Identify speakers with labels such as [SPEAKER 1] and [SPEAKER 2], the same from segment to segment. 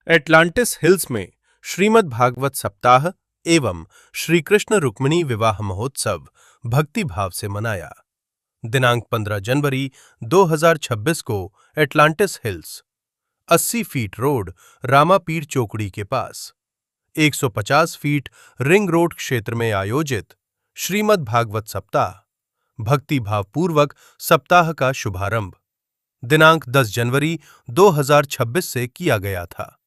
[SPEAKER 1] Atlantis hills में श्रीमद् भागवत सप्ताह एवं श्री कृष्ण रुक्मिणी विवाह महोत्सव भक्ति भाव से मनाया। दिनांक 15 जनवरी 2026 को Atlantis hills 80 feet road Ramapir चौकड़ी के पास 150 फीट रिंग रोड क्षेत्र में आयोजित श्रीमद् भागवत सप्ताह भक्ति भाव पूर्वक सप्ताह का शुभारंभ दिनांक 10 जनवरी 2026 से किया गया था।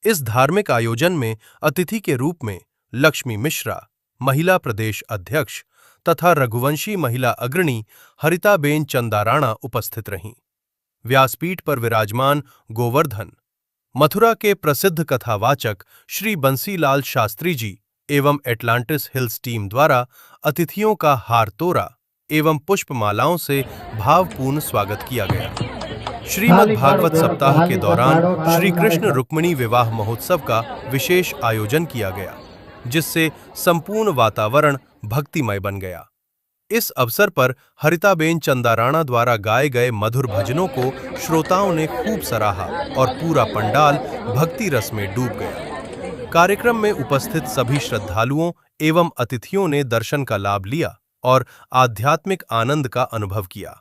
[SPEAKER 1] इस धार्मिक आयोजन में अतिथि के रूप में लक्ष्मी मिश्रा, महिला प्रदेश अध्यक्ष तथा रघुवंशी महिला अग्रणी हरिताबेन चंदाराणा उपस्थित रहीं। व्यासपीठ पर विराजमान गोवर्धन, मथुरा के प्रसिद्ध कथावाचक श्री बंसीलाल शास्त्री जी एवं एटलांटिस हिल्स टीम द्वारा अतिथियों का हार तोरा एवं पुष्पमालाओं से भावपूर्ण स्वागत किया गया। श्रीमद् भागवत सप्ताह के दौरान श्री कृष्ण रुक्मिणी विवाह महोत्सव का विशेष आयोजन किया गया, जिससे संपूर्ण वातावरण भक्तिमय बन गया। इस अवसर पर हरिताबेन चंदाराणा द्वारा गाए गए मधुर भजनों को श्रोताओं ने खूब सराहा और पूरा पंडाल भक्ति रस में डूब गया। कार्यक्रम में उपस्थित सभी श्रद्धालुओं एवं अतिथियों ने दर्शन का लाभ लिया और आध्यात्मिक आनंद का अनुभव किया।